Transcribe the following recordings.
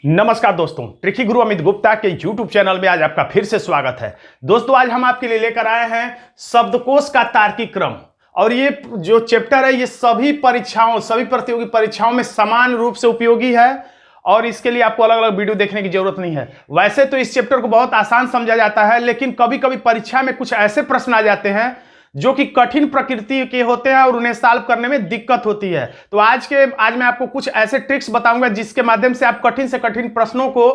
नमस्कार दोस्तों, ट्रिकी गुरु अमित गुप्ता के YouTube चैनल में आज आपका फिर से स्वागत है। दोस्तों आज हम आपके लिए लेकर आए हैं शब्दकोश का तार्किक क्रम। और ये जो चैप्टर है ये सभी प्रतियोगी परीक्षाओं में समान रूप से उपयोगी है और इसके लिए आपको अलग अलग वीडियो देखने की जरूरत नहीं है। वैसे तो इस चैप्टर को बहुत आसान समझा जाता है, लेकिन कभी कभी परीक्षा में कुछ ऐसे प्रश्न आ जाते हैं जो कि कठिन प्रकृति के होते हैं और उन्हें सॉल्व करने में दिक्कत होती है। तो आज मैं आपको कुछ ऐसे ट्रिक्स बताऊंगा जिसके माध्यम से आप कठिन से कठिन प्रश्नों को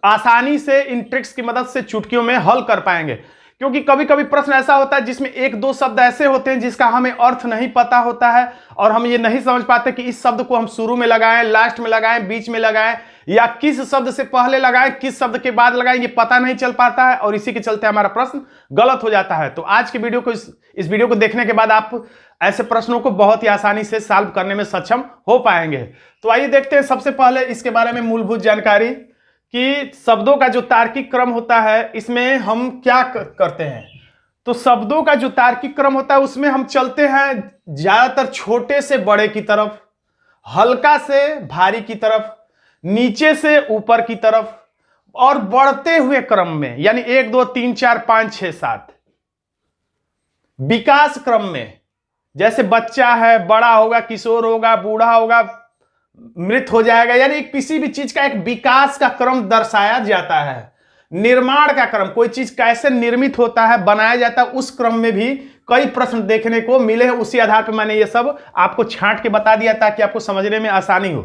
आसानी से इन ट्रिक्स की मदद से चुटकियों में हल कर पाएंगे। क्योंकि कभी कभी प्रश्न ऐसा होता है जिसमें एक दो शब्द ऐसे होते हैं जिसका हमें अर्थ नहीं पता होता है और हम ये नहीं समझ पाते कि इस शब्द को हम शुरू में लगाएं, लास्ट में लगाएं, बीच में लगाएं या किस शब्द से पहले लगाएं, किस शब्द के बाद लगाएं, ये पता नहीं चल पाता है और इसी के चलते हमारा प्रश्न गलत हो जाता है। तो आज के वीडियो को इस वीडियो को देखने के बाद आप ऐसे प्रश्नों को बहुत ही आसानी से सॉल्व करने में सक्षम हो पाएंगे। तो आइए देखते हैं सबसे पहले इसके बारे में मूलभूत जानकारी कि शब्दों का जो तार्किक क्रम होता है इसमें हम क्या करते हैं। तो शब्दों का जो तार्किक क्रम होता है उसमें हम चलते हैं ज्यादातर छोटे से बड़े की तरफ, हल्का से भारी की तरफ, नीचे से ऊपर की तरफ और बढ़ते हुए क्रम में, यानी 1 2 3 4 5 6 7 विकास क्रम में। जैसे बच्चा है, बड़ा होगा, किशोर होगा, बूढ़ा होगा, मृत हो जाएगा, यानी किसी भी चीज का एक विकास का क्रम दर्शाया जाता है। निर्माण का क्रम, कोई चीज कैसे निर्मित होता है, बनाया जाता है, उस क्रम में भी कई प्रश्न देखने को मिले हैं। उसी आधार पर मैंने ये सब आपको छांट के बता दिया ताकि आपको समझने में आसानी हो।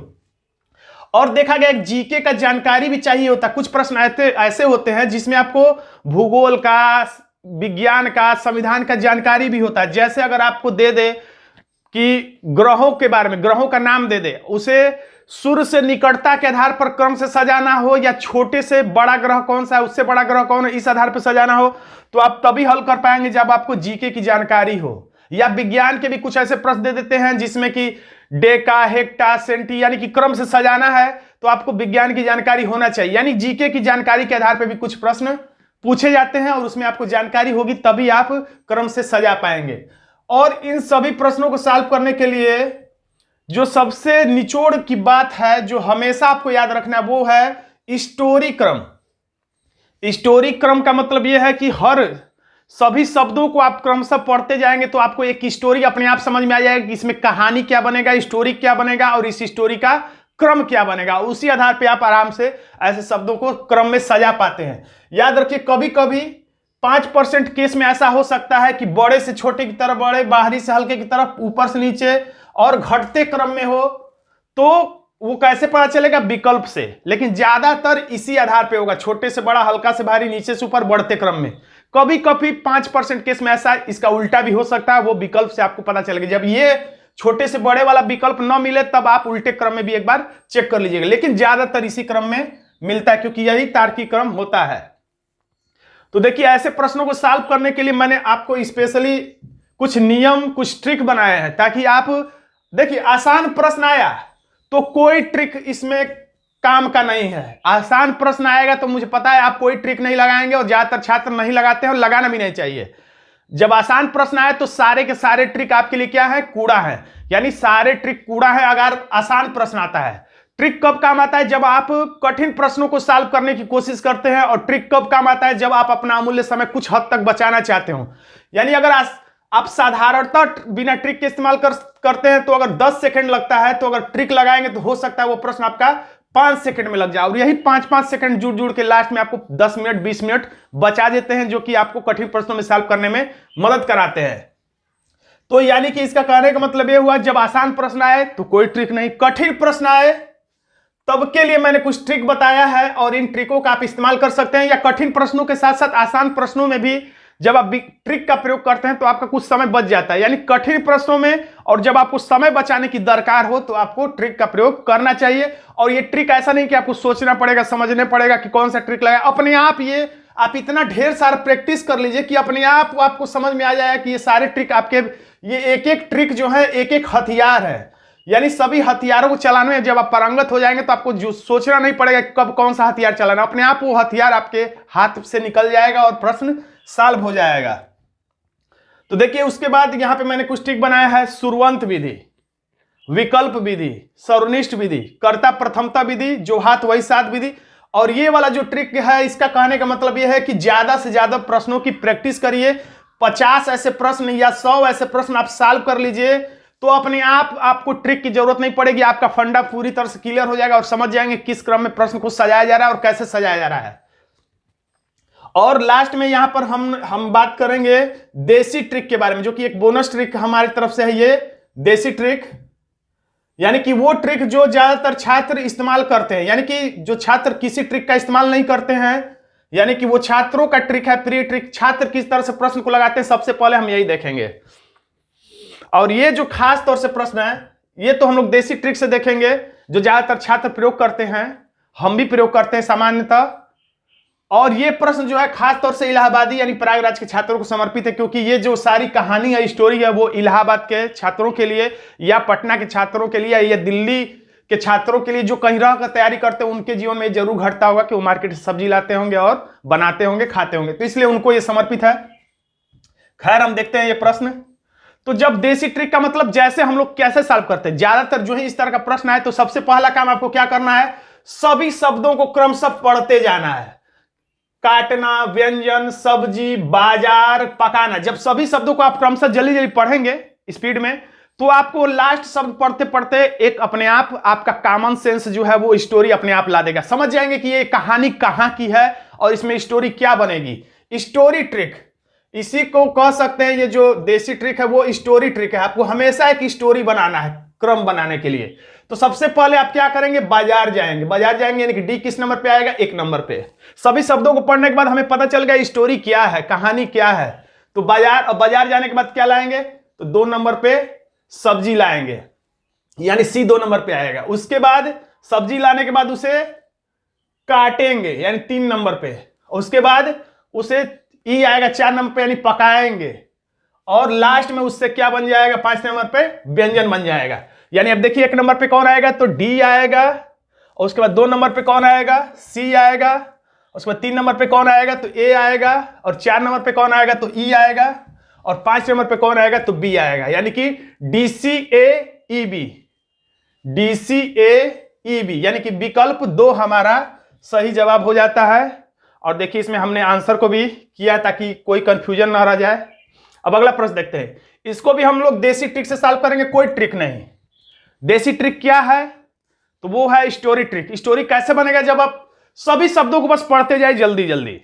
और देखा गया एक जीके का जानकारी भी चाहिए होता है। कुछ प्रश्न ऐसे होते हैं जिसमें आपको भूगोल का, विज्ञान का, संविधान का जानकारी भी होता है। जैसे अगर आपको दे दे कि ग्रहों के बारे में, ग्रहों का नाम दे दे, उसे सूर्य से निकटता के आधार पर क्रम से सजाना हो या छोटे से बड़ा ग्रह कौन सा है, उससे बड़ा ग्रह कौन है, इस आधार पर सजाना हो, तो आप तभी हल कर पाएंगे जब आपको जीके की जानकारी हो। या विज्ञान के भी कुछ ऐसे प्रश्न दे देते हैं जिसमें कि डेका, हेक्टा, सेंटी, यानी कि क्रम से सजाना है, तो आपको विज्ञान की जानकारी होना चाहिए। यानी जीके की जानकारी के आधार पर भी कुछ प्रश्न पूछे जाते हैं और उसमें आपको जानकारी होगी तभी आप क्रम से सजा पाएंगे। और इन सभी प्रश्नों को सॉल्व करने के लिए जो सबसे निचोड़ की बात है, जो हमेशा आपको याद रखना, वो है स्टोरी क्रम। स्टोरी क्रम का मतलब यह है कि सभी शब्दों को आप क्रमशः पढ़ते जाएंगे तो आपको एक स्टोरी अपने आप समझ में आ जाएगी कि इसमें कहानी क्या बनेगा, स्टोरी क्या बनेगा और इस स्टोरी का क्रम क्या बनेगा। उसी आधार पर आप आराम से ऐसे शब्दों को क्रम में सजा पाते हैं। याद रखिए, कभी कभी 5% केस में ऐसा हो सकता है कि बड़े से छोटे की तरफ बड़े, बाहरी से हल्के की तरफ, ऊपर से नीचे और घटते क्रम में हो, तो वो कैसे पता चलेगा? विकल्प से। लेकिन ज्यादातर इसी आधार पे होगा, छोटे से बड़ा, हल्का से भारी, नीचे से ऊपर, बढ़ते क्रम में। कभी कभी 5% केस में ऐसा इसका उल्टा भी हो सकता है, वो विकल्प से आपको पता चलेगा। जब ये छोटे से बड़े वाला विकल्प न मिले तब आप उल्टे क्रम में भी एक बार चेक कर लीजिएगा, लेकिन ज्यादातर इसी क्रम में मिलता है क्योंकि यही तार्किक क्रम होता है। तो देखिए, ऐसे प्रश्नों को सॉल्व करने के लिए मैंने आपको स्पेशली कुछ नियम, कुछ ट्रिक बनाए हैं ताकि आप देखिए, आसान प्रश्न आया तो कोई ट्रिक इसमें काम का नहीं है। आसान प्रश्न आएगा तो मुझे पता है आप कोई ट्रिक नहीं लगाएंगे और ज्यादातर छात्र नहीं लगाते हैं और लगाना भी नहीं चाहिए। जब आसान प्रश्न आए तो सारे के सारे ट्रिक आपके लिए क्या है? कूड़ा है। यानी सारे ट्रिक कूड़ा है अगर आसान प्रश्न आता है। ट्रिक कब काम आता है? जब आप कठिन प्रश्नों को सॉल्व करने की कोशिश करते हैं। और ट्रिक कब काम आता है? जब आप अपना अमूल्य समय कुछ हद तक बचाना चाहते हो। यानी अगर आप साधारणतः बिना ट्रिक के इस्तेमाल करते हैं तो अगर 10 सेकंड लगता है, तो अगर ट्रिक लगाएंगे तो हो सकता है वो प्रश्न आपका 5 सेकंड में लग जाए। और यही 5-5 सेकंड जुड़ जुड़ के लास्ट में आपको 10 मिनट 20 मिनट बचा देते हैं, जो कि आपको कठिन प्रश्नों में सॉल्व करने में मदद कराते हैं। तो यानी कि इसका कहने का मतलब यह हुआ, जब आसान प्रश्न आए तो कोई ट्रिक नहीं, कठिन प्रश्न आए तब के लिए मैंने कुछ ट्रिक बताया है और इन ट्रिकों का आप इस्तेमाल कर सकते हैं। या कठिन प्रश्नों के साथ साथ आसान प्रश्नों में भी जब आप ट्रिक का प्रयोग करते हैं तो आपका कुछ समय बच जाता है। यानी कठिन प्रश्नों में और जब आपको समय बचाने की दरकार हो तो आपको ट्रिक का प्रयोग करना चाहिए। और ये ट्रिक ऐसा नहीं कि आपको सोचना पड़ेगा, समझना पड़ेगा कि कौन सा ट्रिक लगाए। अपने आप ये आप इतना ढेर सारा प्रैक्टिस कर लीजिए कि अपने आप आपको समझ में आ जाएगा कि ये सारे ट्रिक आपके, ये एक एक ट्रिक जो है एक एक हथियार है। यानी सभी हथियारों को चलाने में जब आप पारंगत हो जाएंगे तो आपको जो सोचना नहीं पड़ेगा कब कौन सा हथियार चलाना, अपने आप वो हथियार आपके हाथ से निकल जाएगा और प्रश्न सॉल्व हो जाएगा। तो देखिए, उसके बाद यहां पे मैंने कुछ ट्रिक बनाया है। शुरुवंत विधि। विकल्प विधि, सर्वनिष्ठ विधि, कर्ता प्रथमता विधि, जो हाथ वही साथ विधि। और ये वाला जो ट्रिक है, इसका कहने का मतलब ये है कि ज्यादा से ज्यादा प्रश्नों की प्रैक्टिस करिए। 50 ऐसे प्रश्न या 100 ऐसे प्रश्न आप सॉल्व कर लीजिए तो अपने आप आपको ट्रिक की जरूरत नहीं पड़ेगी। आपका फंडा पूरी तरह से क्लियर हो जाएगा और समझ जाएंगे किस क्रम में प्रश्न को सजाया जा रहा है और कैसे सजाया जा रहा है। और लास्ट में यहां पर हम बात करेंगे देसी ट्रिक के बारे में, जो कि एक बोनस ट्रिक हमारी तरफ से है। ये देसी ट्रिक यानी कि वो ट्रिक जो ज्यादातर छात्र इस्तेमाल करते हैं, यानी कि जो छात्र किसी ट्रिक का इस्तेमाल नहीं करते हैं, यानी कि वो छात्रों का ट्रिक है, प्री ट्रिक। छात्र किस तरह से प्रश्न को लगाते हैं सबसे पहले हम यही देखेंगे। और ये जो खास तौर से प्रश्न है, ये तो हम लोग देसी ट्रिक से देखेंगे, जो ज्यादातर छात्र प्रयोग करते हैं, हम भी प्रयोग करते हैं सामान्यतः। और ये प्रश्न जो है खास तौर से इलाहाबादी यानी प्रयागराज के छात्रों को समर्पित है, क्योंकि ये जो सारी कहानी है, स्टोरी है, वो इलाहाबाद के छात्रों के लिए या पटना के छात्रों के लिए या दिल्ली के छात्रों के लिए जो कहीं रह कर तैयारी करते हैं, उनके जीवन में जरूर घटता होगा कि वो मार्केट से सब्जी लाते होंगे और बनाते होंगे, खाते होंगे, तो इसलिए उनको ये समर्पित है। खैर, हम देखते हैं ये प्रश्न। तो जब देसी ट्रिक का मतलब जैसे हम लोग कैसे सॉल्व करते हैं, ज्यादातर जो है इस तरह का प्रश्न है, तो सबसे पहला काम आपको क्या करना है, सभी शब्दों को क्रमशः पढ़ते जाना है। काटना, व्यंजन, सब्जी, बाजार, पकाना, जब सभी शब्दों को आप क्रमशः जल्दी जल्दी पढ़ेंगे स्पीड में, तो आपको लास्ट शब्द पढ़ते पढ़ते एक अपने आप आपका कॉमन सेंस जो है वो स्टोरी अपने आप ला देगा। समझ जाएंगे कि ये कहानी कहां की है और इसमें स्टोरी क्या बनेगी। स्टोरी ट्रिक, इसी को कह सकते हैं, ये जो देसी ट्रिक है वो स्टोरी ट्रिक है। आपको हमेशा एक स्टोरी बनाना है क्रम बनाने के लिए। तो सबसे पहले आप क्या करेंगे, बाजार जाएंगे। बाजार जाएंगे यानी कि डी किस नंबर पे आएगा, 1 नंबर पे। सभी शब्दों को पढ़ने के बाद हमें पता चल गया स्टोरी क्या है, कहानी क्या है। तो बाजार जाने के बाद क्या लाएंगे, तो 2 नंबर पे सब्जी लाएंगे, यानी सी 2 नंबर पे आएगा। उसके बाद सब्जी लाने के बाद उसे काटेंगे, यानी 3 नंबर पे। उसके बाद उसे ई आएगा 4 नंबर पे, यानी पकाएंगे। और लास्ट में उससे क्या बन जाएगा, 5 नंबर पे व्यंजन बन जाएगा। यानी अब देखिए 1 नंबर पे कौन आएगा, तो डी आएगा। और उसके बाद 2 नंबर पे कौन आएगा, सी आएगा। उसके बाद 3 नंबर पे कौन आएगा, तो ए आएगा। और 4 नंबर पे कौन आएगा, तो ई आएगा। और 5 नंबर पे कौन आएगा, तो बी आएगा। यानी कि DCAEB, DCAEB, यानी कि विकल्प 2 हमारा सही जवाब हो जाता है। और देखिए इसमें हमने आंसर को भी किया ताकि कोई कंफ्यूजन ना रह जाए। अब अगला प्रश्न देखते हैं, इसको भी हम लोग देसी ट्रिक से सॉल्व करेंगे, कोई ट्रिक नहीं। देसी ट्रिक क्या है, तो वो है स्टोरी ट्रिक। स्टोरी कैसे बनेगा, जब आप सभी शब्दों को बस पढ़ते जाए जल्दी जल्दी,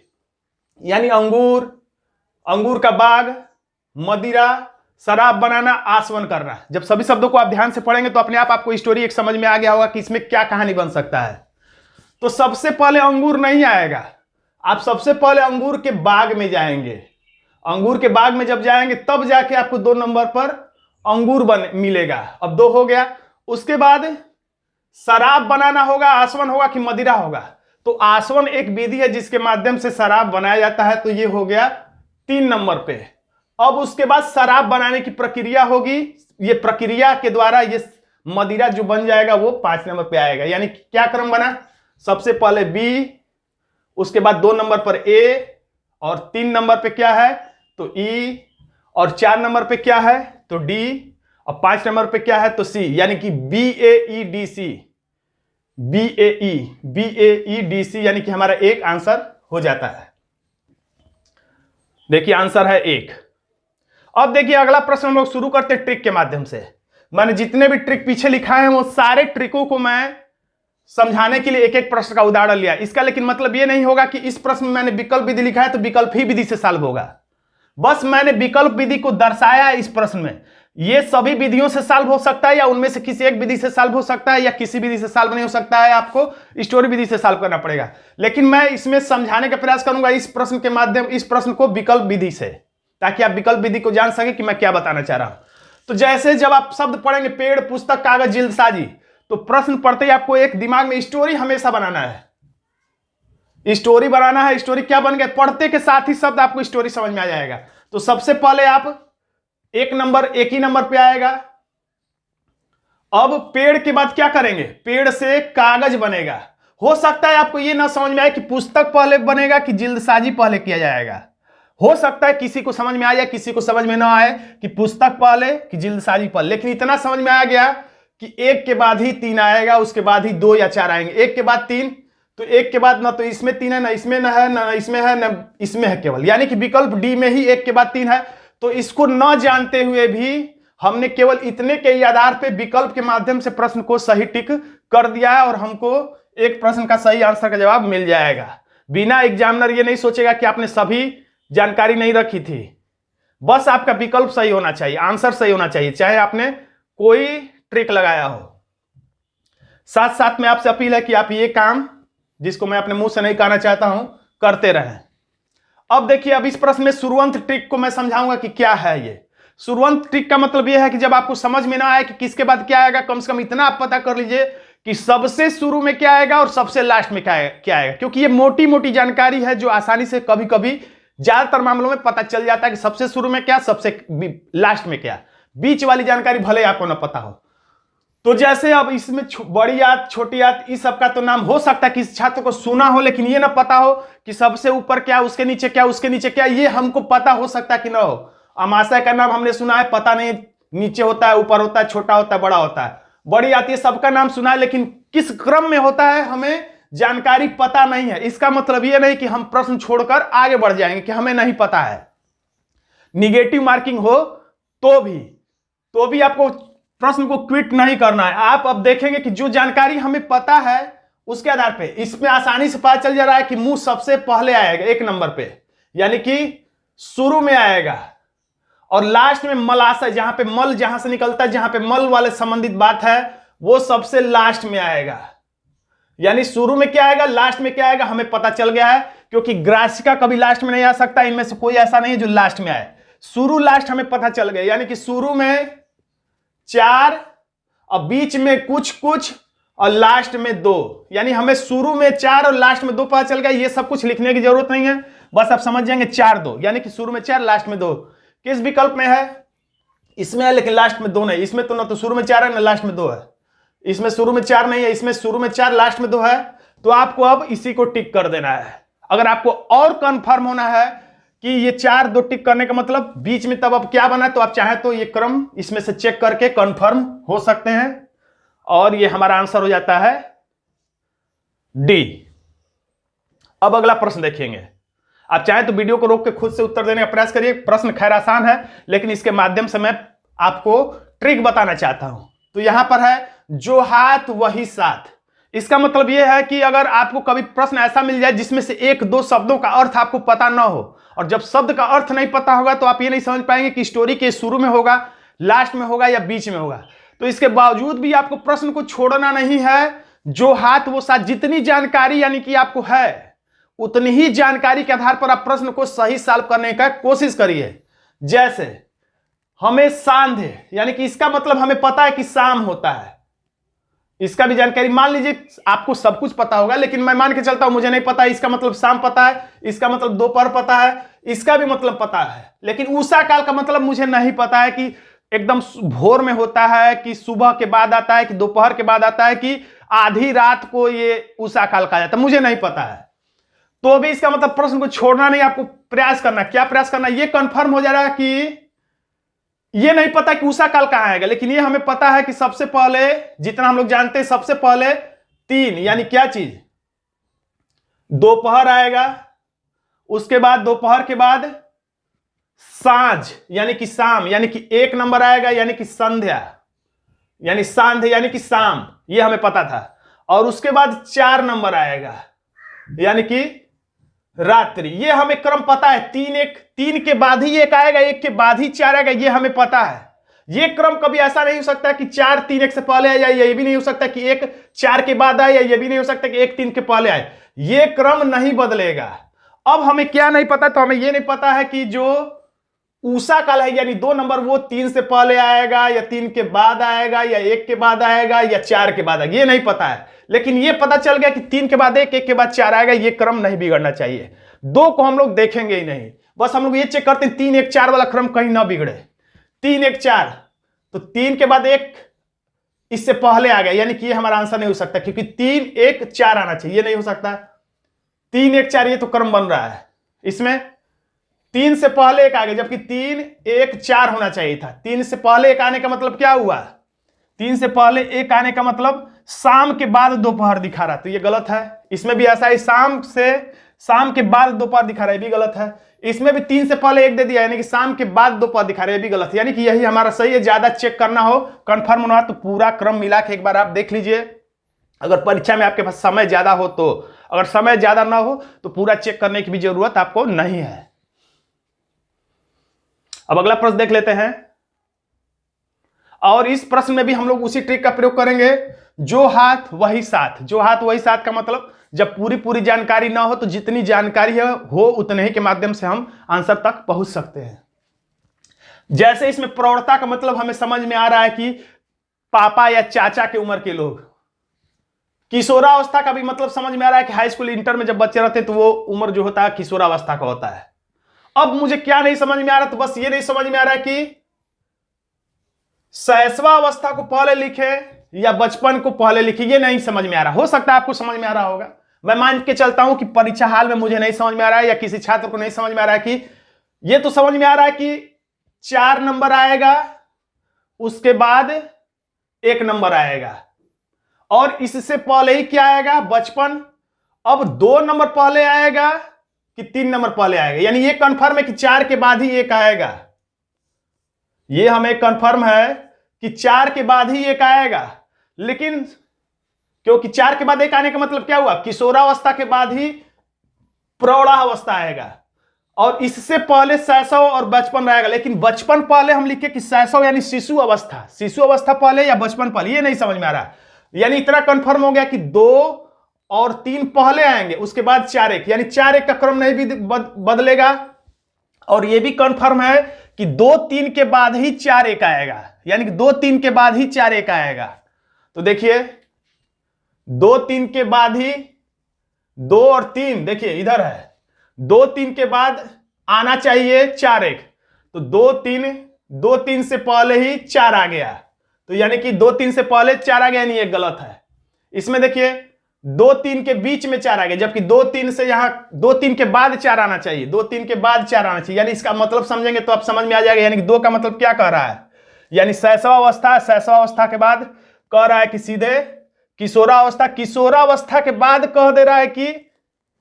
यानी अंगूर, अंगूर का बाग, मदिरा, शराब बनाना, आसवन करना। जब सभी शब्दों को आप ध्यान से पढ़ेंगे तो अपने आप आपको स्टोरी एक समझ में आ गया होगा कि इसमें क्या कहानी बन सकता है। तो सबसे पहले अंगूर नहीं आएगा, आप सबसे पहले अंगूर के बाग में जाएंगे। अंगूर के बाग में जब जाएंगे तब जाके आपको 2 नंबर पर अंगूर मिलेगा। अब 2 हो गया। उसके बाद शराब बनाना होगा, आसवन होगा कि मदिरा होगा, तो आसवन एक विधि है जिसके माध्यम से शराब बनाया जाता है, तो ये हो गया 3 नंबर पे। अब उसके बाद शराब बनाने की प्रक्रिया होगी, ये प्रक्रिया के द्वारा ये मदिरा जो बन जाएगा वो 5 नंबर पे आएगा। यानी क्या क्रम बना, सबसे पहले बी, उसके बाद 2 नंबर पर ए, और 3 नंबर पे क्या है, तो ई, और 4 नंबर पे क्या है, तो डी, और 5 नंबर पे क्या है, तो सी। यानी कि BAEDC, BAEDC, यानी कि हमारा एक आंसर हो जाता है। देखिए आंसर है 1। अब देखिए अगला प्रश्न हम लोग शुरू करते हैं ट्रिक के माध्यम से। मैंने जितने भी ट्रिक पीछे लिखा है वो सारे ट्रिकों को मैं समझाने के लिए एक एक प्रश्न का उदाहरण लिया। इसका लेकिन मतलब ये नहीं होगा कि इस प्रश्न में मैंने विकल्प विधि लिखा है तो विकल्प ही विधि से सॉल्व होगा। बस मैंने विकल्प विधि को दर्शाया है इस प्रश्न में। ये सभी विधियों से सॉल्व हो सकता है या उनमें से किसी एक विधि से सॉल्व हो सकता है या किसी विधि से सॉल्व नहीं हो सकता है, आपको स्टोरी विधि से सॉल्व करना पड़ेगा। लेकिन मैं इसमें समझाने का प्रयास करूंगा इस प्रश्न के माध्यम, इस प्रश्न को विकल्प विधि से, ताकि आप विकल्प विधि को जान सके कि मैं क्या बताना चाह रहा हूं। तो जैसे जब आप शब्द पढ़ेंगे पेड़, पुस्तक, कागज, जिल्दसाजी, तो प्रश्न पढ़ते ही आपको एक दिमाग में स्टोरी हमेशा बनाना है। स्टोरी बनाना है। स्टोरी क्या बन गया, पढ़ते के साथ ही शब्द आपको स्टोरी समझ में आ जाएगा। तो सबसे पहले आप एक ही नंबर पे आएगा। अब पेड़ के बाद क्या करेंगे, पेड़ से कागज बनेगा। हो सकता है आपको ये ना समझ में आए कि पुस्तक पहले बनेगा कि जिल्दसाजी पहले किया जाएगा। हो सकता है किसी को समझ में आ जाए, किसी को समझ में ना आए कि पुस्तक पहले कि जिल्दसाजी पहले, लेकिन इतना समझ में आ गया कि एक के बाद ही 3 आएगा, उसके बाद ही 2 या 4 आएंगे। एक के बाद 3, तो एक के बाद ना तो इसमें 3 है, ना इसमें ना है, ना इसमें है, ना इसमें है केवल, यानी कि विकल्प डी में ही एक के बाद 3 है। तो इसको न जानते हुए भी हमने केवल इतने के आधार पे विकल्प के माध्यम से प्रश्न को सही टिक कर दिया है और हमको एक प्रश्न का सही आंसर का जवाब मिल जाएगा। बिना एग्जामिनर ये नहीं सोचेगा कि आपने सभी जानकारी नहीं रखी थी। बस आपका विकल्प सही होना चाहिए, आंसर सही होना चाहिए, चाहे आपने कोई ट्रिक लगाया हो। साथ साथ में आपसे अपील है कि आप ये काम, जिसको मैं अपने मुंह से नहीं कहना चाहता हूं, करते रहें। अब देखिए, अब इस प्रश्न में शुरुआत ट्रिक को मैं समझाऊंगा कि क्या है ये। शुरुआत ट्रिक का मतलब यह है कि जब आपको समझ में ना आए कि किसके बाद क्या आएगा, कम से कम इतना आप पता कर लीजिए कि सबसे शुरू में क्या आएगा और सबसे लास्ट में क्या आएगा, क्योंकि ये मोटी मोटी जानकारी है जो आसानी से कभी कभी ज्यादातर मामलों में पता चल जाता है कि सबसे शुरू में क्या, सबसे लास्ट में क्या। बीच वाली जानकारी भले आपको ना पता हो। तो जैसे अब इसमें बड़ी याद, छोटी याद, इस सब का तो नाम हो सकता है कि इस छात्र को सुना हो, लेकिन ये ना पता हो कि सबसे ऊपर क्या, उसके नीचे क्या, उसके नीचे क्या, ये हमको पता हो सकता है कि ना हो। अमाशय का नाम हमने सुना है, पता नहीं नीचे होता है, ऊपर होता है, छोटा होता है, बड़ा होता है। बड़ी आती है, सबका नाम सुना है, लेकिन किस क्रम में होता है हमें जानकारी पता नहीं है। इसका मतलब यह नहीं कि हम प्रश्न छोड़कर आगे बढ़ जाएंगे कि हमें नहीं पता है। निगेटिव मार्किंग हो तो भी आपको प्रश्न को क्विट नहीं करना है। आप अब देखेंगे कि जो जानकारी हमें पता है उसके आधार पे इसमें आसानी से पता चल जा रहा है कि मुंह सबसे पहले आएगा 1 नंबर पे, यानी कि शुरू में आएगा, और लास्ट में मलाशय, जहां पे मल जहां से निकलता है, जहां पे मल वाले संबंधित बात है, वो सबसे लास्ट में आएगा। यानी शुरू में क्या आएगा, लास्ट में क्या आएगा, हमें पता चल गया है, क्योंकि ग्रासिका कभी लास्ट में नहीं आ सकता। इनमें से कोई ऐसा नहीं है जो लास्ट में आए। शुरू लास्ट हमें पता चल गया, यानी कि शुरू में 4 और बीच में कुछ और लास्ट में 2, यानी हमें शुरू में 4 और लास्ट में 2 पता चल गया। ये सब कुछ लिखने की जरूरत नहीं है, बस आप समझ जाएंगे 4 2, यानी कि शुरू में 4 लास्ट में 2। किस विकल्प में है, इसमें है, लेकिन लास्ट में 2 नहीं। इसमें तो ना तो शुरू में 4 है ना लास्ट में 2 है। इसमें शुरू में 4 नहीं है, इसमें शुरू में 4 लास्ट में 2 है। तो आपको अब इसी को टिक कर देना है। अगर आपको और कंफर्म होना है कि ये 4 2 टिक करने का मतलब बीच में तब अब क्या बना है, तो आप चाहें तो ये क्रम इसमें से चेक करके कंफर्म हो सकते हैं, और ये हमारा आंसर हो जाता है डी। अब अगला प्रश्न देखेंगे। आप चाहें तो वीडियो को रोक के खुद से उत्तर देने का प्रयास करिए। प्रश्न खैर आसान है, लेकिन इसके माध्यम से मैं आपको ट्रिक बताना चाहता हूं। तो यहां पर है, जो हाथ वही साथ। इसका मतलब यह है कि अगर आपको कभी प्रश्न ऐसा मिल जाए जिसमें से 1-2 शब्दों का अर्थ आपको पता ना हो, और जब शब्द का अर्थ नहीं पता होगा तो आप ये नहीं समझ पाएंगे कि स्टोरी के शुरू में होगा, लास्ट में होगा या बीच में होगा। तो इसके बावजूद भी आपको प्रश्न को छोड़ना नहीं है। जो हाथ वो साथ, जितनी जानकारी यानी कि आपको है, उतनी ही जानकारी के आधार पर आप प्रश्न को सही सॉल्व करने का कोशिश करिए। जैसे हमें सांध्य, यानी कि इसका मतलब हमें पता है कि शाम होता है, इसका भी जानकारी मान लीजिए आपको सब कुछ पता होगा, लेकिन मैं मान के चलता हूं मुझे नहीं पता है, इसका मतलब शाम पता है, इसका मतलब दोपहर पता है, इसका भी मतलब पता है, लेकिन उषा काल का मतलब मुझे नहीं पता है कि एकदम भोर में होता है, कि सुबह के बाद आता है, कि दोपहर के बाद आता है, कि आधी रात को ये उषा काल कहा जाता है, मुझे नहीं पता है। तो भी इसका मतलब प्रश्न को छोड़ना नहीं, आपको प्रयास करना। क्या प्रयास करना, ये कंफर्म हो जा रहा है कि ये नहीं पता कि उषा काल कहां आएगा, लेकिन ये हमें पता है कि सबसे पहले, जितना हम लोग जानते हैं, सबसे पहले 3, यानी क्या चीज, दोपहर आएगा, उसके बाद दोपहर के बाद सांझ यानी कि शाम, यानी कि 1 नंबर आएगा, यानी कि संध्या, यानी सांध्य यानी कि शाम, ये हमें पता था। और उसके बाद 4 नंबर आएगा, यानी कि रात्रि, ये हमें क्रम पता है। 3 के बाद ही 1 आएगा, 1 के बाद ही 4 आएगा, ये हमें पता है। ये क्रम कभी ऐसा नहीं हो सकता कि 4 3 1 से पहले आए, या ये भी नहीं हो सकता कि 1 4 के बाद आए, या ये भी नहीं हो सकता कि 1 3 के पहले आए। ये क्रम नहीं बदलेगा। अब हमें क्या नहीं पता, तो हमें ये नहीं पता है कि जो उषा काल है, यानी 2 नंबर, वो 3 से पहले आएगा, या 3 के बाद आएगा, या 1 के बाद आएगा, या 4 के बाद आएगा, ये नहीं पता है। लेकिन ये पता चल गया कि 3 के बाद 1 1 के बाद 4 आएगा। ये क्रम नहीं बिगड़ना चाहिए। 2 को हम लोग देखेंगे ही नहीं, बस हम लोग ये चेक करते हैं 3 1 4 वाला क्रम कहीं ना बिगड़े। 3 1 4, तो 3 के बाद 1 इससे पहले आ गया, यानी कि ये हमारा आंसर नहीं हो सकता, क्योंकि 3 1 4 आना चाहिए, ये नहीं हो सकता। 3 1 4 ये तो क्रम बन रहा है, इसमें 3 से पहले 1 आ गया, जबकि 3 1 4 होना चाहिए था। 3 से पहले 1 आने का मतलब क्या हुआ, 3 से पहले 1 आने का मतलब शाम के बाद दोपहर दिखा रहा है, तो ये गलत है। इसमें भी ऐसा ही, शाम के बाद दोपहर दिखा रहा है, ये भी गलत है। इसमें भी 3 से पहले 1 दे दिया, यानी कि शाम के बाद दोपहर दिखा रहा है, ये भी गलत है। यानी कि यही हमारा सही है। ज्यादा चेक करना हो, कंफर्म होना हो, तो पूरा क्रम मिला के एक बार आप देख लीजिए। अगर परीक्षा में आपके पास समय ज्यादा हो तो, अगर समय ज्यादा ना हो तो पूरा चेक करने की भी जरूरत आपको नहीं है। अब अगला प्रश्न देख लेते हैं, और इस प्रश्न में भी हम लोग उसी ट्रिक का प्रयोग करेंगे, जो हाथ वही साथ। जो हाथ वही साथ का मतलब जब पूरी जानकारी ना हो तो जितनी जानकारी हो उतने ही के माध्यम से हम आंसर तक पहुंच सकते हैं। जैसे इसमें प्रौढ़ता का मतलब हमें समझ में आ रहा है कि पापा या चाचा के उम्र के लोग। किशोरावस्था का भी मतलब समझ में आ रहा है कि हाई स्कूल इंटर में जब बच्चे रहते हैं तो वो उम्र जो होता है किशोरावस्था का होता है। अब मुझे क्या नहीं समझ में आ रहा, तो बस ये नहीं समझ में आ रहा है कि शैशवावस्था को पहले लिखे या बचपन को पहले लिखे, ये नहीं समझ में आ रहा। हो सकता है आपको समझ में आ रहा होगा। मैं मान के चलता हूं कि परीक्षा हाल में मुझे नहीं समझ में आ रहा है, या किसी छात्र को नहीं समझ में आ रहा है कि ये तो समझ में आ रहा है कि 4 नंबर आएगा, उसके बाद 1 नंबर आएगा, और इससे पहले ही क्या आएगा, बचपन। अब 2 नंबर पहले आएगा कि 3 नंबर पहले आएगा, यानी ये कंफर्म है कि 4 के बाद ही 1 आएगा। ये हमें कंफर्म है कि 4 के बाद ही 1 आएगा, लेकिन क्योंकि 4 के बाद 1 आने का मतलब क्या हुआ, किशोरावस्था के बाद ही प्रौढ़ावस्था आएगा, और इससे पहले शैशव और बचपन रहेगा। लेकिन बचपन पहले हम लिखे कि शैशव यानी शिशु अवस्था, शिशु अवस्था पहले या बचपन पहले, ये नहीं समझ में आ रहा। यानी इतना कंफर्म हो गया कि 2 और 3 पहले आएंगे, उसके बाद 4 1, यानी 4 1 का क्रम नहीं भी बदलेगा। और ये भी कंफर्म है कि 2 3 के बाद ही 4 1 आएगा, यानी कि 2 3 के बाद ही 4 1 आएगा। तो देखिए 2 3 के बाद ही 2 और 3, देखिए इधर है, 2 3 के बाद आना चाहिए 4 1, तो 2 3 से पहले ही 4 आ गया, तो यानी कि 2 3 से पहले 4 आ गया, यानी ये गलत है। इसमें देखिए 2 3 के बीच में 4 आ गया, जबकि 2 3 से यहां 2 3 के बाद 4 आना चाहिए, 2 3 के बाद 4 आना चाहिए। यानी इसका मतलब समझेंगे तो आप समझ में आ जाएगा। यानी कि 2 का मतलब क्या कह रहा है, यानी शैशवावस्था, शैशवावस्था के बाद कह रहा है कि सीधे किशोरावस्था, किशोरावस्था के बाद कह दे रहा है कि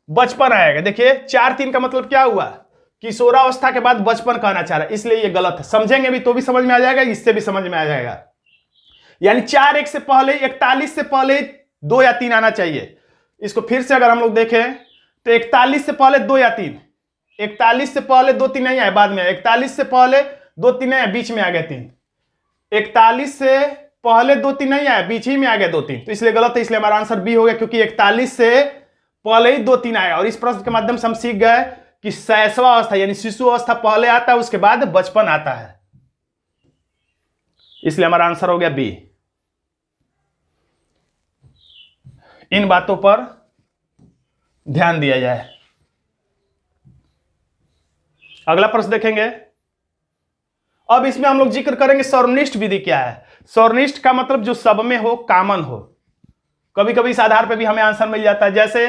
बचपन आएगा। देखिए 4 3 का मतलब क्या हुआ, किशोरावस्था के बाद बचपन कहना चाह रहा है, इसलिए ये गलत है। समझेंगे भी तो भी समझ में आ जाएगा, इससे भी समझ में आ जाएगा। यानी 4 1 से पहले 41 से पहले 2 या 3 आना चाहिए। इसको फिर से अगर हम लोग देखें तो 41 से पहले 2 या 3, 41 से पहले 2 3 नहीं आए, बाद में 41 से पहले 2 3 नहीं आए, बीच में आ गए 3। 41 से पहले 2 3 नहीं आया, बीच ही में आ गया 2 3, तो इसलिए गलत है। इसलिए हमारा आंसर बी हो गया, क्योंकि 41 से पहले ही 2 3 आया। और इस प्रश्न के माध्यम से हम सीख गए कि शैशवावस्था यानी शिशु अवस्था पहले आता है, उसके बाद बचपन आता है, इसलिए हमारा आंसर हो गया बी। इन बातों पर ध्यान दिया जाए। अगला प्रश्न देखेंगे। अब इसमें हम लोग जिक्र करेंगे सर्वनिष्ठ विधि क्या है। सर्वनिष्ठ का मतलब जो सब में हो, कॉमन हो। कभी कभी इस आधार पर भी हमें आंसर मिल जाता है। जैसे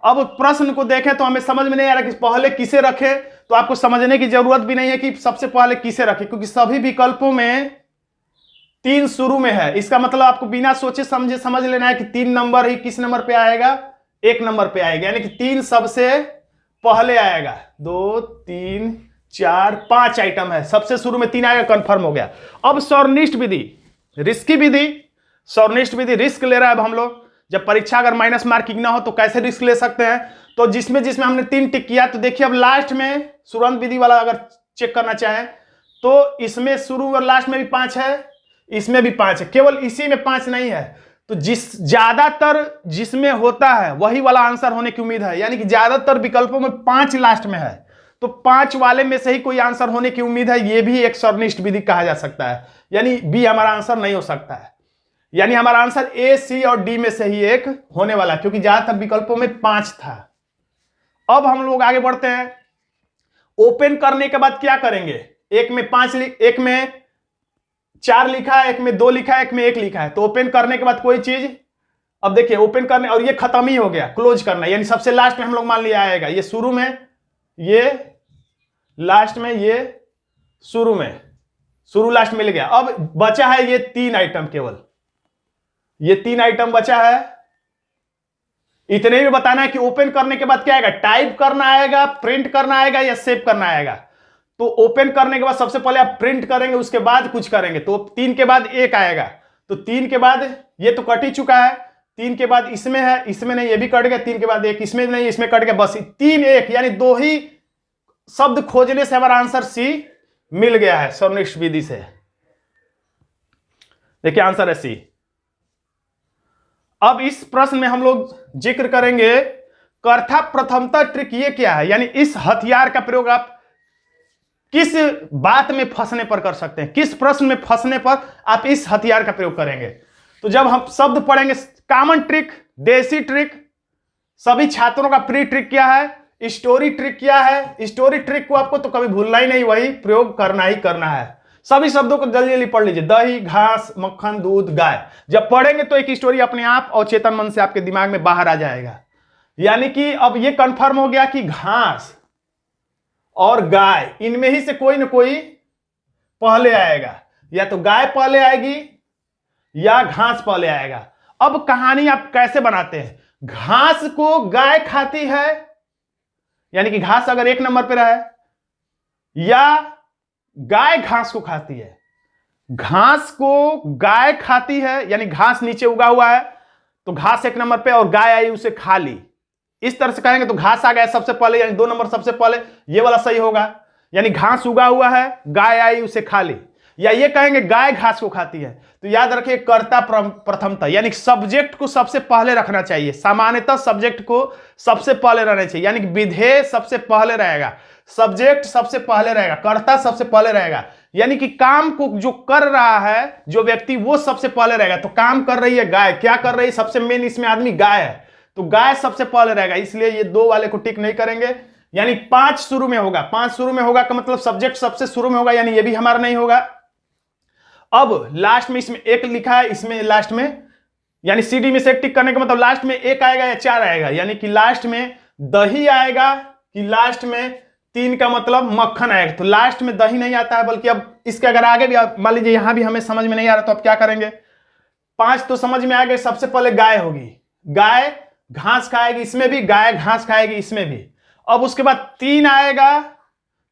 अब प्रश्न को देखें तो हमें समझ में नहीं आ रहा कि पहले किसे रखें, तो आपको समझने की जरूरत भी नहीं है कि सबसे पहले किसे रखें, क्योंकि सभी विकल्पों में 3 शुरू में है। इसका मतलब आपको बिना सोचे समझे समझ लेना है कि 3 नंबर ही किस नंबर पे आएगा, 1 नंबर पे आएगा, यानी कि 3 सबसे पहले आएगा। 2 3 4 5 आइटम है, सबसे शुरू में 3 आएगा, कंफर्म हो गया। अब सर्वनिष्ठ विधि, रिस्की विधि। सर्वनिष्ठ विधि रिस्क ले रहा है। अब हम लोग जब परीक्षा अगर माइनस मार्किंग ना हो तो कैसे रिस्क ले सकते हैं, तो जिसमें जिसमें हमने 3 टिक किया, तो देखिए अब लास्ट में सुरंत विधि वाला अगर चेक करना चाहें तो इसमें शुरू और लास्ट में भी 5 है, इसमें भी 5 है, केवल इसी में 5 नहीं है। तो ज्यादातर जिसमें होता है वही वाला आंसर होने की उम्मीद है, यानी कि ज्यादातर विकल्पों में 5 लास्ट में है, तो 5 वाले में से ही कोई आंसर होने की उम्मीद है। यह भी एक सर्वनिष्ठ विधि कहा जा सकता है, यानी बी हमारा आंसर नहीं हो सकता है। यानी हमारा आंसर ए, सी और डी में से ही एक होने वाला, क्योंकि ज्यादातर विकल्पों में 5 था। अब हम लोग आगे बढ़ते हैं। ओपन करने के बाद क्या करेंगे, एक में 4 लिखा है, एक में 2 लिखा है, एक में 1 लिखा है, तो ओपन करने के बाद कोई चीज, अब देखिए ओपन करने और ये खत्म ही हो गया, क्लोज करना, यानी सबसे लास्ट में हम लोग मान लिया आएगा, ये शुरू में, ये लास्ट में, ये शुरू में, शुरू लास्ट मिल गया। अब बचा है ये 3 आइटम केवल, ये 3 आइटम बचा है। इतने भी बताना है कि ओपन करने के बाद क्या आएगा, टाइप करना आएगा, प्रिंट करना आएगा या सेव करना आएगा। तो ओपन करने के बाद सबसे पहले आप प्रिंट करेंगे, उसके बाद कुछ करेंगे, तो 3 के बाद 1 आएगा। तो 3 के बाद ये तो कट ही चुका है, 3 के बाद इसमें है, इसमें नहीं, ये भी कट गया, 3 के बाद 1 इसमें नहीं, इसमें कट गया, बस 3 1 यानी 2 ही शब्द खोजने से हमारा आंसर सी मिल गया है सर्वनिष्ठ विधि से। देखिए आंसर है सी। अब इस प्रश्न में हम लोग जिक्र करेंगे कर्ता प्रथमता ट्रिक। ये क्या है, यानी इस हथियार का प्रयोग आप किस बात में फंसने पर कर सकते हैं, किस प्रश्न में फंसने पर आप इस हथियार का प्रयोग करेंगे। तो जब हम शब्द पढ़ेंगे कॉमन ट्रिक, देसी ट्रिक, सभी छात्रों का प्री ट्रिक क्या है, स्टोरी ट्रिक क्या है, स्टोरी ट्रिक को आपको तो कभी भूलना ही नहीं, वही प्रयोग करना ही करना है। सभी शब्दों को जल्दी जल्दी पढ़ लीजिए, दही, घास, मक्खन, दूध, गाय। जब पढ़ेंगे तो एक स्टोरी अपने आप और चेतन मन से आपके दिमाग में बाहर आ जाएगा। यानी कि अब ये कंफर्म हो गया कि घास और गाय, इनमें ही से कोई ना कोई पहले आएगा, या तो गाय पहले आएगी या घास पहले आएगा। अब कहानी आप कैसे बनाते हैं, घास को गाय खाती है, यानी कि घास अगर 1 नंबर पे रहा है, या गाय घास को खाती है, घास को गाय खाती है, यानी घास नीचे उगा हुआ है तो घास 1 नंबर पे और गाय आई उसे खा ली। इस तरह से कहेंगे तो घास आ गया सबसे पहले, यानी 2 नंबर सबसे पहले, ये वाला सही होगा। यानी घास उगा हुआ है, गाय आई उसे खा ली। या ये कहेंगे गाय घास को खाती है, तो याद रखिए कर्ता प्रथमता, यानी सब्जेक्ट को सबसे पहले रखना चाहिए। सामान्यतः सब्जेक्ट को सबसे पहले रहना चाहिए, यानी कि विधेय सबसे पहले रहेगा, सब्जेक्ट सबसे पहले रहेगा, कर्ता सबसे पहले रहेगा। यानी कि काम को जो कर रहा है जो व्यक्ति वो सबसे पहले रहेगा। तो काम कर रही है गाय, क्या कर रही है, सबसे मेन इसमें आदमी गाय है, तो गाय सबसे पहले रहेगा, इसलिए ये 2 वाले को टिक नहीं करेंगे। यानी 5 शुरू में होगा, 5 शुरू में होगा का मतलब सब्जेक्ट सबसे शुरू में होगा, यानी ये भी हमारा नहीं होगा। अब लास्ट में इसमें 1 लिखा है, इसमें लास्ट में, यानी सीडी में से टिक करने का मतलब लास्ट में 1 आएगा या 4 आएगा, यानी कि लास्ट में दही आएगा कि लास्ट में 3 का मतलब मक्खन आएगा। तो लास्ट में दही नहीं आता है, बल्कि अब इसके अगर आगे भी मान लीजिए यहां भी हमें समझ में नहीं आ रहा, तो अब क्या करेंगे, 5 तो समझ में आ गए, सबसे पहले गाय होगी, गाय घास खाएगी, इसमें भी गाय घास खाएगी, इसमें भी। अब उसके बाद 3 आएगा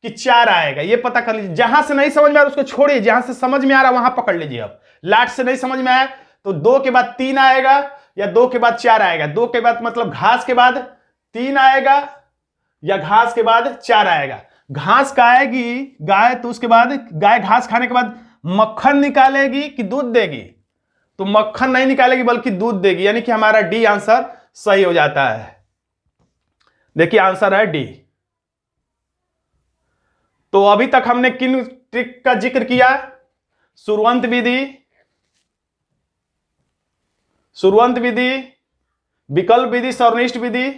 कि 4 आएगा, ये पता कर लीजिए। जहां से नहीं समझ में आ रहा उसको छोड़िए, जहां से समझ में आ रहा वहां पकड़ लीजिए। अब लास्ट से नहीं समझ में आया तो 2 के बाद 3 आएगा या 2 के बाद 4 आएगा। 2 के बाद मतलब घास के बाद 3 आएगा या घास के बाद 4 आएगा। घास खाएगी गाय, तो उसके बाद गाय घास खाने के बाद मक्खन निकालेगी कि दूध देगी, तो मक्खन नहीं निकालेगी बल्कि दूध देगी, यानी कि हमारा डी आंसर सही हो जाता है। देखिए आंसर है डी। तो अभी तक हमने किन ट्रिक का जिक्र किया, शुरुवंत विधि, विकल्प विधि, सर्वनिष्ठ विधि,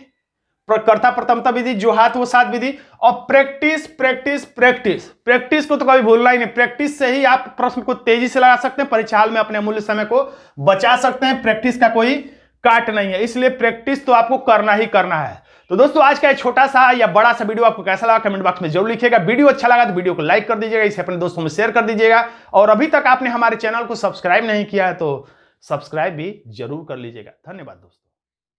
कर्ता प्रथमता विधि, जो हाथ वो साथ विधि, और प्रैक्टिस प्रैक्टिस प्रैक्टिस। प्रैक्टिस को तो कभी भूलना ही नहीं, प्रैक्टिस से ही आप प्रश्न को तेजी से लगा सकते हैं, परीक्षा में अपने अमूल्य समय को बचा सकते हैं। प्रैक्टिस का कोई काट नहीं है, इसलिए प्रैक्टिस तो आपको करना ही करना है। तो दोस्तों आज का छोटा सा या बड़ा सा वीडियो आपको कैसा लगा कमेंट बॉक्स में जरूर लिखिएगा। वीडियो अच्छा लगा तो वीडियो को लाइक कर दीजिएगा, इसे अपने दोस्तों में शेयर कर दीजिएगा, और अभी तक आपने हमारे चैनल को सब्सक्राइब नहीं किया है तो सब्सक्राइब भी जरूर कर लीजिएगा। धन्यवाद दोस्तों।